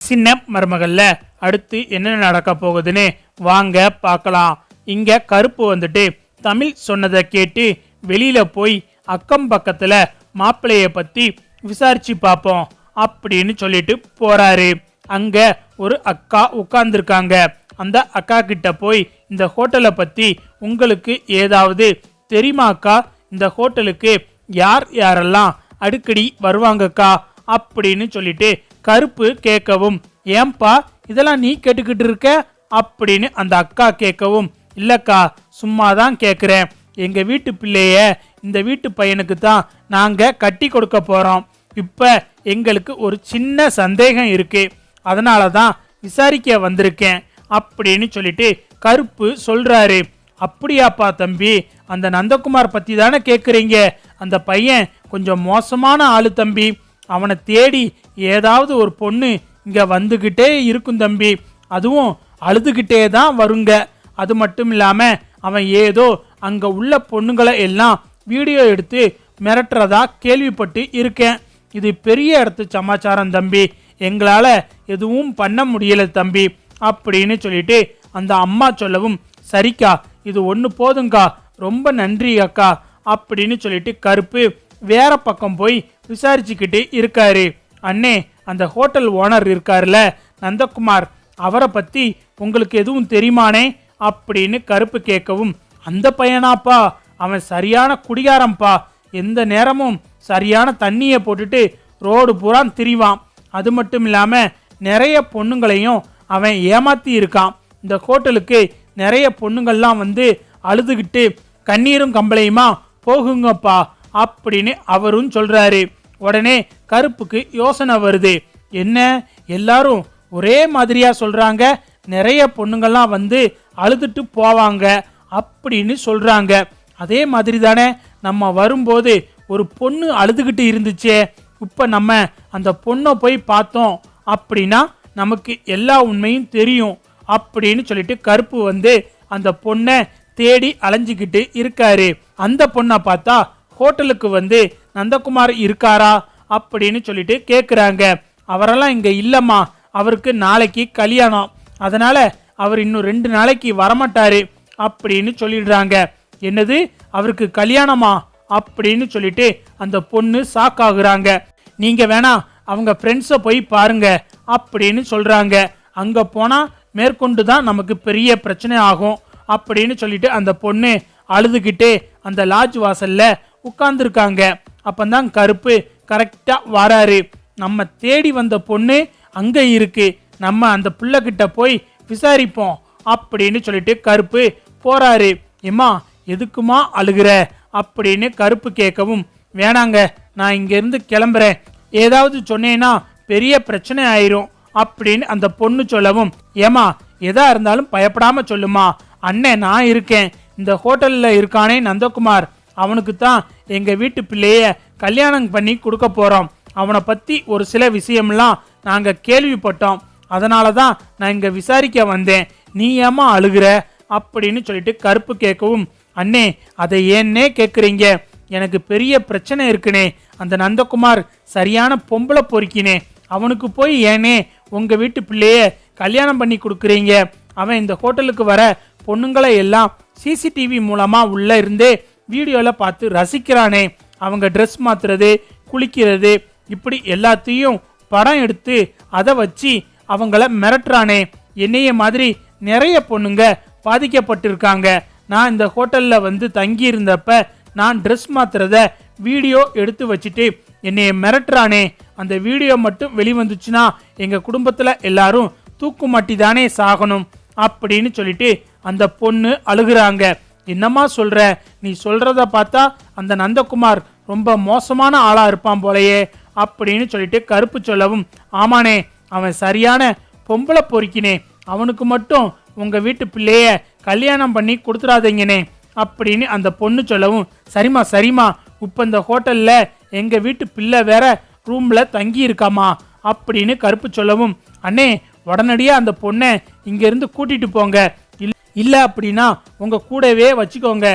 சின்ன மருமகள்ல அடுத்து என்ன நடக்க போகுதுன்னு வாங்க பார்க்கலாம். இங்க கருப்பு வந்துட்டு தமிழ் சொன்னதை கேட்டு வெளியில போய் அக்கம் பக்கத்துல மாப்பிள்ளைய பத்தி விசாரிச்சு பார்ப்போம் அப்படின்னு சொல்லிட்டு போறாரு. அங்க ஒரு அக்கா உட்கார்ந்துருக்காங்க. அந்த அக்கா கிட்ட போய் இந்த ஹோட்டலை பத்தி உங்களுக்கு ஏதாவது தெரியுமாக்கா? இந்த ஹோட்டலுக்கு யார் யாரெல்லாம் அடிக்கடி வருவாங்கக்கா அப்படின்னு சொல்லிட்டு கருப்பு கேட்கவும், ஏன்பா இதெல்லாம் நீ கேட்டுக்கிட்டு இருக்க அப்படின்னு அந்த அக்கா கேட்கவும், இல்லக்கா சும்மாதான் கேட்குறேன். எங்க வீட்டு பிள்ளைய இந்த வீட்டு பையனுக்கு தான் நாங்க கட்டி கொடுக்க போறோம். இப்ப எங்களுக்கு ஒரு சின்ன சந்தேகம் இருக்கு, அதனால தான் விசாரிக்க வந்திருக்கேன் அப்படின்னு சொல்லிட்டு கருப்பு சொல்றாரு. அப்படியாப்பா தம்பி, அந்த நந்தகுமார் பத்தி தானே கேட்குறீங்க? அந்த பையன் கொஞ்சம் மோசமான ஆளு தம்பி. அவனை தேடி ஏதாவது ஒரு பொண்ணு இங்க வந்துகிட்டே இருக்கும் தம்பி. அதுவும் அழுதுகிட்டே தான் வருங்க. அது மட்டும் இல்லாம அவன் ஏதோ அங்க உள்ள பொண்ணுங்களை எல்லாம் வீடியோ எடுத்து மிரட்டுறதா கேள்விப்பட்டு இருக்கேன். இது பெரிய இடத்து சமாச்சாரம் தம்பி, எங்களால எதுவும் பண்ண முடியல தம்பி அப்படின்னு சொல்லிட்டு அந்த அம்மா சொல்லவும், சரிக்கா இது ஒன்று போதுங்கா, ரொம்ப நன்றி அக்கா அப்படின்னு சொல்லிட்டு கருப்பு வேற பக்கம் போய் விசாரிச்சுக்கிட்டு இருக்காரு. அண்ணே, அந்த ஹோட்டல் ஓனர் இருக்காருல நந்தகுமார், அவரை பத்தி உங்களுக்கு எதுவும் தெரியுமானே அப்படின்னு கருப்பு கேட்கவும், அந்த பையனாப்பா, அவன் சரியான குடிகாரம்பா. எந்த நேரமும் சரியான தண்ணியை போட்டுட்டு ரோடு பூரா திரிவான். அது மட்டும் இல்லாம நிறைய பொண்ணுங்களையும் அவன் ஏமாத்தி இருக்கான். இந்த ஹோட்டலுக்கு நிறைய பொண்ணுங்கள்லாம் வந்து அழுதுகிட்டு கண்ணீரும் கம்பளையுமா போகுங்கப்பா அப்படின்னு அவரும் சொல்றாரு. உடனே கருப்புக்கு யோசனை வருது, என்ன எல்லாரும் ஒரே மாதிரியா சொல்றாங்க, நிறைய பொண்ணுங்கள்லாம் வந்து அழுதுட்டு போவாங்க அப்படின்னு சொல்றாங்க. அதே மாதிரி தானே நம்ம வரும்போது ஒரு பொண்ணு அழுதுகிட்டு இருந்துச்சே, இப்ப நம்ம அந்த பொண்ணை போய் பார்த்தோம் அப்படின்னா நமக்கு எல்லா உண்மையும் தெரியும் அப்படின்னு சொல்லிட்டு கருப்பு வந்து அந்த பொண்ணை தேடி அலைஞ்சிக்கிட்டு இருக்காரு. அந்த பொண்ணை பார்த்தா ஹோட்டலுக்கு வந்து நந்தகுமார் இருக்காரா அப்படின்னு சொல்லிட்டு கேட்குறாங்க. அவரெல்லாம் இங்க இல்லம்மா, அவருக்கு நாளைக்கு கல்யாணம், அதனால அவர் இன்னும் 2 நாளைக்கு வரமாட்டாரு அப்படின்னு சொல்லிடுறாங்க. என்னது, அவருக்கு கல்யாணமா அப்படின்னு சொல்லிட்டு அந்த பொண்ணு ஷாக் ஆகுறாங்க. நீங்க வேணா அவங்க ஃப்ரெண்ட்ஸை போய் பாருங்க அப்படின்னு சொல்றாங்க. அங்க போனா மேற்கொண்டு தான் நமக்கு பெரிய பிரச்சனை ஆகும் அப்படின்னு சொல்லிட்டு அந்த பொண்ணு அழுதுகிட்டே அந்த லாட்ஜ் வாசல்ல உட்கார்ந்துருக்காங்க. அப்பந்தான் கருப்பு கரெக்டா வராரு. நம்ம தேடி வந்த பொண்ணு அங்க இருக்கு, நம்ம அந்த பிள்ளைகிட்ட போய் விசாரிப்போம் அப்படின்னு சொல்லிட்டு கருப்பு போறாரு. ஏம்மா எதுக்குமா அழுகிற அப்படின்னு கருப்பு கேட்கவும், வேணாங்க நான் இங்க இருந்து கிளம்புறேன், ஏதாவது சொன்னேன்னா பெரிய பிரச்சனை ஆயிரும் அப்படின்னு அந்த பொண்ணு சொல்லவும், ஏமா எதா இருந்தாலும் பயப்படாம சொல்லுமா, அண்ணன் நான் இருக்கேன். இந்த ஹோட்டல்ல இருக்கானே நந்தகுமார், அவனுக்கு தான் எங்க வீட்டு பிள்ளைய கல்யாணம் பண்ணி கொடுக்க போறோம். அவனை பத்தி ஒரு சில விஷயம்லாம் நாங்க கேள்விப்பட்டோம், அதனால தான் நான் இங்க விசாரிக்க வந்தேன். நீ ஏமா அழுகிற அப்படின்னு சொல்லிட்டு கருப்பு கேட்கவும், அண்ணே அதை ஏன்னே கேட்குறீங்க, எனக்கு பெரிய பிரச்சனை இருக்குனே. அந்த நந்தகுமார் சரியான பொம்பளை பொறுக்கினே, அவனுக்கு போய் ஏனே உங்க வீட்டு பிள்ளைய கல்யாணம் பண்ணி கொடுக்குறீங்க? அவன் இந்த ஹோட்டலுக்கு வர பொண்ணுங்களை எல்லாம் சிசிடிவி மூலமா உள்ள இருந்தே வீடியோல பார்த்து ரசிக்கிறானே. அவங்க ட்ரெஸ் மாத்துறது, குளிக்கிறது, இப்படி எல்லாத்தையும் படம் எடுத்து அதை வச்சு அவங்கள மிரட்டுறானே. என்னைய மாதிரி நிறைய பொண்ணுங்க பாதிக்கப்பட்டிருக்காங்க. நான் இந்த ஹோட்டல்ல வந்து தங்கி இருந்தப்ப நான் ட்ரெஸ் மாத்துறத வீடியோ எடுத்து வச்சுட்டு என்னைய மிரட்டுறானே. அந்த வீடியோ மட்டும் வெளிவந்துச்சுன்னா எங்க குடும்பத்துல எல்லாரும் தூக்கு மாட்டி தானே சாகணும் அப்படின்னு சொல்லிட்டு அந்த பொண்ணு அழுகுறாங்க. என்னம்மா சொல்ற, நீ சொல்றத பார்த்தா அந்த நந்தகுமார் ரொம்ப மோசமான ஆளா இருப்பான் போலையே அப்படின்னு சொல்லிட்டு கருப்பு சொல்லவும், ஆமானே அவன் சரியான பொம்பளை பொறுக்கினே, அவனுக்கு மட்டும் உங்க வீட்டு பிள்ளைய கல்யாணம் பண்ணி கொடுத்துடாதீங்கனே அப்படின்னு அந்த பொண்ணு சொல்லவும், சரிம்மா சரிம்மா, இப்ப இந்த ஹோட்டல்ல எங்க வீட்டு பிள்ளை வேற ரூம்ல தங்கி இருக்காமா அப்படின்னு கருப்பு சொல்லவும், அண்ணே உடனடியா அந்த பொண்ணை இங்க இருந்து கூட்டிட்டு போங்க, இல்ல அப்படின்னா உங்க கூடவே வச்சுக்கோங்க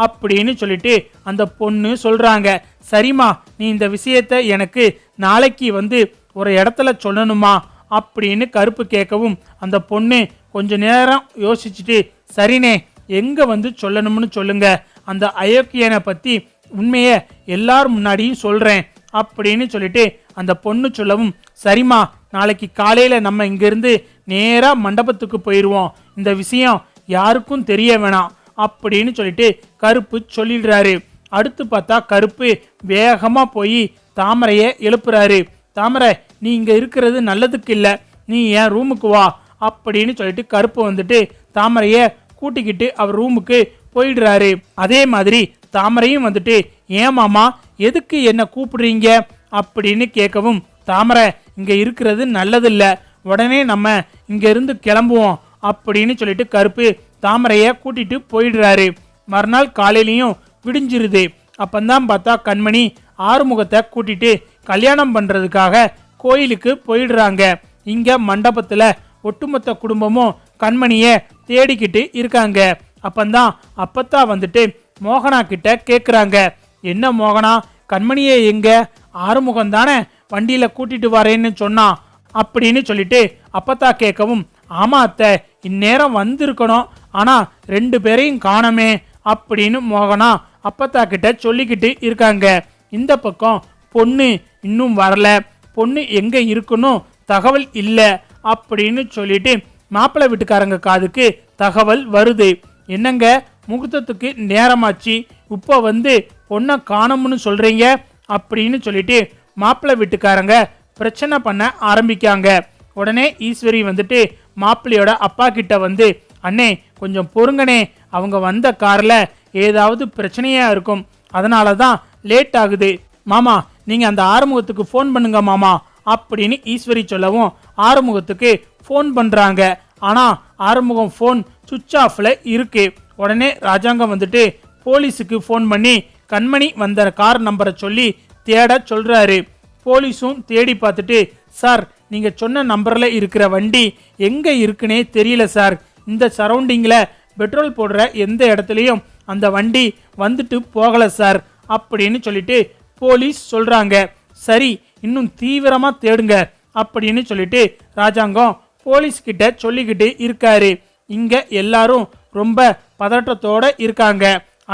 அப்படின்னு சொல்லிட்டு அந்த பொண்ணு சொல்றாங்க. சரிம்மா, நீ இந்த விஷயத்த எனக்கு நாளைக்கு வந்து ஒரு இடத்துல சொல்லணுமா அப்படின்னு கருப்பு கேட்கவும் அந்த பொண்ணு கொஞ்ச நேரம் யோசிச்சுட்டு சரினே எங்க வந்து சொல்லணும்னு சொல்லுங்க, அந்த அயோக்கியனை பத்தி உண்மையை எல்லாரும் முன்னாடியும் சொல்றேன் அப்படின்னு சொல்லிட்டு அந்த பொண்ணு சொல்லவும் சரிம்மா நாளைக்கு காலையில நம்ம இங்கிருந்து நேரா மண்டபத்துக்கு போயிடுவோம், இந்த விஷயம் யாருக்கும் தெரிய வேணாம் அப்படின்னு சொல்லிட்டு கருப்பு சொல்லிடுறாரு. அடுத்து பார்த்தா கருப்பு வேகமா போய் தாமரைய எழுப்புறாரு. தாமரை நீ இங்க இருக்கிறது நல்லதுக்கு இல்ல, நீ என் ரூமுக்கு வா அப்படின்னு சொல்லிட்டு கருப்பு வந்துட்டு தாமரைய கூட்டிக்கிட்டு அவர் ரூமுக்கு போயிடுறாரு. அதே மாதிரி தாமரையும் வந்துட்டு ஏன் மாமா எதுக்கு என்ன கூப்பிடுறீங்க அப்படின்னு கேட்கவும் தாமரை இங்க இருக்கிறது நல்லதில்ல, உடனே நம்ம இங்க இருந்து கிளம்புவோம் அப்படின்னு சொல்லிட்டு கருப்பு தாமரைய கூட்டிட்டு போயிடுறாரு. மறுநாள் காலையிலையும் விடிஞ்சிருது. அப்பந்தான் பார்த்தா கண்மணி ஆறுமுகத்தை கூட்டிட்டு கல்யாணம் பண்றதுக்காக கோயிலுக்கு போயிடுறாங்க. இங்க மண்டபத்துல ஒட்டுமொத்த குடும்பமும் கண்மணிய தேடிக்கிட்டு இருக்காங்க. அப்பந்தான் அப்பத்தா வந்துட்டு மோகனா கிட்ட கேக்குறாங்க, என்ன மோகனா கண்மணியே எங்க, ஆறுமுகம் தானே வண்டியில கூட்டிட்டு வரேன்னு சொன்னான் அப்படின்னு சொல்லிட்டு அப்பத்தா கேட்கவும் ஆமா அத்தை இந்நேரம் வந்திருக்கணும், ஆனா 2 பேரையும் காணமே அப்படின்னு மோகனா அப்பத்தா கிட்ட சொல்லிக்கிட்டு இருக்காங்க. இந்த பக்கம் பொண்ணு இன்னும் வரல, பொண்ணு எங்க இருக்குன்னு தகவல் இல்லை அப்படின்னு சொல்லிட்டு மாப்பிள்ளை வீட்டுக்காரங்க காதுக்கு தகவல் வருது. என்னங்க முகூர்த்தத்துக்கு நேரமாச்சு, இப்போ வந்து பொண்ணை காணோம்னு சொல்றீங்க அப்படின்னு சொல்லிட்டு மாப்பிள்ளை வீட்டுக்காரங்க பிரச்சனை பண்ண ஆரம்பிக்காங்க. உடனே ஈஸ்வரி வந்துட்டு மாப்பிள்ளையோட அப்பா கிட்ட வந்து அண்ணே கொஞ்சம் பொறுங்கனே, அவங்க வந்த கார்ல ஏதாவது பிரச்சனையா இருக்கும், அதனால தான் லேட் ஆகுது, மாமா நீங்க அந்த ஆறுமுகத்துக்கு ஃபோன் பண்ணுங்க மாமா அப்படின்னு ஈஸ்வரி சொல்லவும் ஆறுமுகத்துக்கு ஃபோன் பண்றாங்க. ஆனா ஆறுமுகம் ஃபோன் சுவிட்ச் ஆஃப்ல இருக்கு. உடனே ராஜாங்கம் வந்துட்டு போலீஸுக்கு ஃபோன் பண்ணி கண்மணி வந்த கார் நம்பரை சொல்லி தேட சொல்றாரு. போலீஸும் தேடி பார்த்துட்டு சார் நீங்க சொன்ன நம்பர்ல இருக்கிற வண்டி எங்க இருக்குன்னே தெரியல சார், இந்த சரௌண்டிங்ல பெட்ரோல் போடுற எந்த இடத்துலையும் அந்த வண்டி வந்துட்டு போகல சார் அப்படின்னு சொல்லிட்டு போலீஸ் சொல்றாங்க. சரி இன்னும் தீவிரமா தேடுங்க அப்படின்னு சொல்லிட்டு ராஜாங்கம் போலீஸ் கிட்ட சொல்லிக்கிட்டு இருக்காரு. இங்க எல்லாரும் ரொம்ப பதற்றத்தோட இருக்காங்க.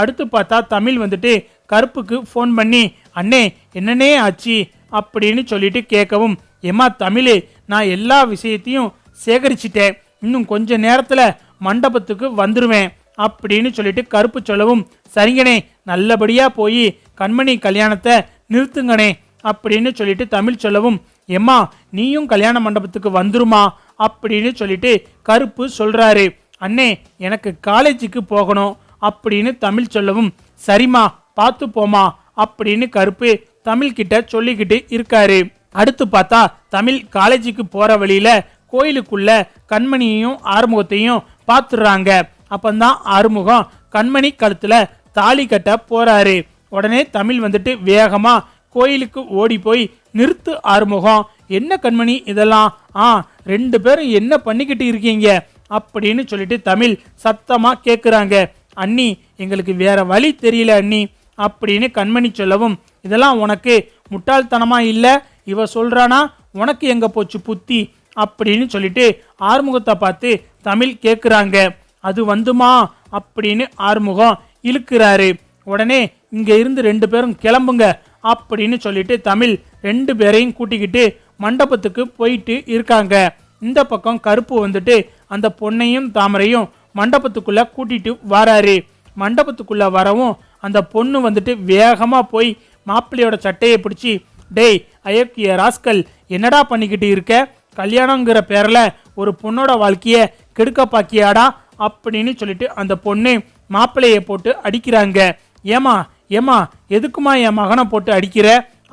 அடுத்து பார்த்தா தமிழ் வந்துட்டு கருப்புக்கு ஃபோன் பண்ணி அண்ணே என்னன்னே ஆச்சு அப்படின்னு சொல்லிட்டு கேட்கவும் ஏமா தமிழ் நான் எல்லா விஷயத்தையும் சேகரிச்சிட்டேன், இன்னும் கொஞ்ச நேரத்துல மண்டபத்துக்கு வந்துருவேன் அப்படின்னு சொல்லிட்டு கருப்பு சொல்லவும் சரிங்கனே நல்லபடியா போய் கண்மணி கல்யாணத்தை நிறுத்துங்கனே அப்படின்னு சொல்லிட்டு தமிழ் சொல்லவும் எம்மா நீயும் கல்யாண மண்டபத்துக்கு வந்துருமா அப்படின்னு சொல்லிட்டு கருப்பு சொல்றாரு. அண்ணே எனக்கு காலேஜுக்கு போகணும் அப்படின்னு தமிழ் சொல்லவும் சரிம்மா பார்த்து போமா அப்படின்னு கருப்பு தமிழ் கிட்ட சொல்லிக்கிட்டு இருக்காரு. அடுத்து பார்த்தா தமிழ் காலேஜுக்கு போற வழியில கோயிலுக்குள்ள கண்மணியையும் ஆறுமுகத்தையும் பார்த்துடுறாங்க. அப்பந்தான் ஆறுமுகம் கண்மணி கழுத்துல தாலி கட்ட போறாரு. உடனே தமிழ் வந்துட்டு வேகமா கோயிலுக்கு ஓடி போய் நிறுத்து ஆறுமுகம், என்ன கண்மணி இதெல்லாம், 2 பேரும் என்ன பண்ணிக்கிட்டு இருக்கீங்க அப்படின்னு சொல்லிட்டு தமிழ் சத்தமா கேக்குறாங்க. அண்ணி எங்களுக்கு வேற வழி தெரியல அண்ணி அப்படின்னு கண்மணி சொல்லவும் இதெல்லாம் உனக்கு முட்டாள்தனமா இல்ல, இவ சொல்றானா உனக்கு எங்க போச்சு புத்தி அப்படின்னு சொல்லிட்டு ஆறுமுகத்தை பார்த்து தமிழ் கேக்குறாங்க. அது வந்துமா அப்படின்னு ஆறுமுகம் இழுக்கிறாரு. உடனே இங்க இருந்து 2 பேரும் கிளம்புங்க அப்படின்னு சொல்லிட்டு தமிழ் 2 பேரையும் கூட்டிக்கிட்டு மண்டபத்துக்கு போயிட்டு இருக்காங்க. இந்த பக்கம் கருப்பு வந்துட்டு அந்த பொண்ணையும் தாமரையும் மண்டபத்துக்குள்ள கூட்டிட்டு வராரு. மண்டபத்துக்குள்ள வரவும் அந்த பொண்ணு வந்துட்டு வேகமா போய் மாப்பிள்ளையோட சட்டையை பிடிச்சி டேய் அயோக்கிய ராஸ்கல் என்னடா பண்ணிக்கிட்டு இருக்க, கல்யாணங்கிற பேர்ல ஒரு பொண்ணோட வாழ்க்கைய கெடுக்க பாக்கியாடா அப்படின்னு சொல்லிட்டு அந்த பொண்ணு மாப்பிள்ளைய போட்டு அடிக்கிறாங்க. ஏமா ஏமா எதுக்குமா என் மகனை போட்டு அடிக்கிற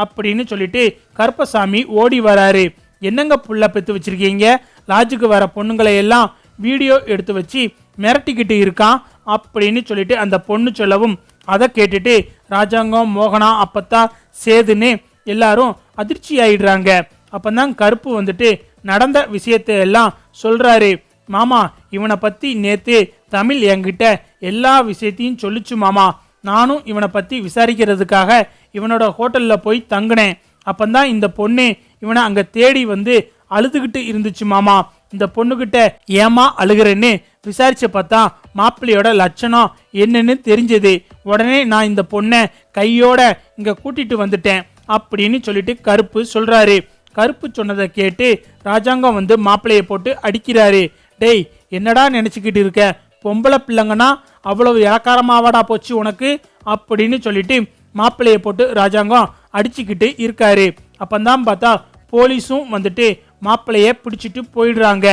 அப்படின்னு சொல்லிட்டு கருப்பசாமி ஓடி வராரு. என்னங்க புள்ள பெத்து வச்சிருக்கீங்க, லாட்ஜுக்கு வர பொண்ணுங்களை எல்லாம் வீடியோ எடுத்து வச்சு மிரட்டிக்கிட்டு இருக்கான் அப்படின்னு சொல்லிட்டு அந்த பொண்ணு சொல்லவும் அதை கேட்டுட்டு ராஜாங்கம் மோகனா அப்பத்தா சேதுன்னு எல்லாரும் அதிர்ச்சி ஆயிடுறாங்க. அப்பந்தான் கருப்பு வந்துட்டு நடந்த விஷயத்தை எல்லாம் சொல்றாரு. மாமா இவனை பத்தி நேத்து தமிழ் என்கிட்ட எல்லா விஷயத்தையும் சொல்லிச்சு மாமா, நானும் இவனை பத்தி விசாரிக்கிறதுக்காக இவனோட ஹோட்டல்ல போய் தங்கினேன். அப்பந்தான் இந்த பொண்ணு இவனை அங்க தேடி வந்து அழுதுகிட்டு இருந்துச்சு மாமா. இந்த பொண்ணுகிட்ட ஏமா அழுகிறேன்னு விசாரிச்சு பார்த்தா மாப்பிள்ளையோட லட்சணம் என்னன்னு தெரிஞ்சது. உடனே நான் இந்த பொண்ணை கையோட இங்க கூட்டிட்டு வந்துட்டேன் அப்படின்னு சொல்லிட்டு கருப்பு சொல்றாரு. கருப்பு சொன்னதை கேட்டு ராஜாங்கம் வந்து மாப்பிள்ளைய போட்டு அடிக்கிறாரு. டேய், என்னடா நினைச்சுக்கிட்டு இருக்க? பொம்பளை பிள்ளைங்கன்னா அவ்வளவு இலக்காரமாவாடா போச்சு உனக்கு அப்படின்னு சொல்லிட்டு மாப்பிள்ளைய போட்டு ராஜாங்கம் அடிச்சுக்கிட்டு இருக்காரு. அப்பந்தான் பார்த்தா போலீஸும் வந்துட்டு மாப்பிள்ளைய பிடிச்சிட்டு போயிடுறாங்க.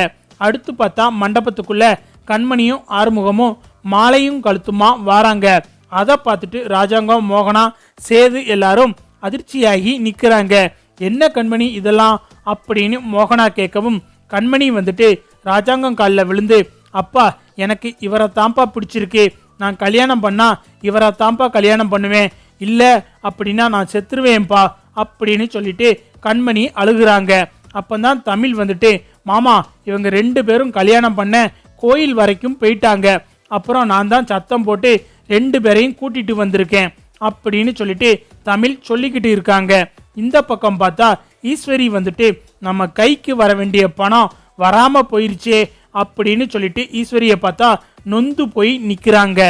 அடுத்து பார்த்தா மண்டபத்துக்குள்ள கண்மணியும் ஆறுமுகமும் மாலையும் கழுத்துமா வாராங்க. அதை பார்த்துட்டு ராஜாங்கம், மோகனா, சேது எல்லாரும் அதிர்ச்சியாகி நிக்கிறாங்க. என்ன கண்மணி இதெல்லாம் அப்படின்னு மோகனா கேட்கவும் கண்மணி வந்துட்டு ராஜாங்கம் காலில் விழுந்து, அப்பா எனக்கு இவரை தாம்பா பிடிச்சிருக்கு, நான் கல்யாணம் பண்ணா இவரை தாம்பா கல்யாணம் பண்ணுவேன், இல்லை அப்படின்னா நான் செத்துருவேன்பா அப்படின்னு சொல்லிட்டு கண்மணி அழுகுறாங்க. அப்பந்தான் தமிழ் வந்துட்டு, மாமா இவங்க 2 பேரும் கல்யாணம் பண்ண கோயில் வரைக்கும் போயிட்டாங்க, அப்புறம் நான் தான் சத்தம் போட்டு 2 பேரையும் கூட்டிட்டு வந்திருக்கேன் அப்படின்னு சொல்லிட்டு தமிழ் சொல்லிக்கிட்டு இருக்காங்க. இந்த பக்கம் பார்த்தா ஈஸ்வரி வந்துட்டு, நம்ம கைக்கு வர வேண்டிய பணம் வராம போயிருச்சே அப்படின்னு சொல்லிட்டு ஈஸ்வரியை பார்த்தா நொந்து போய் நிக்கிறாங்க.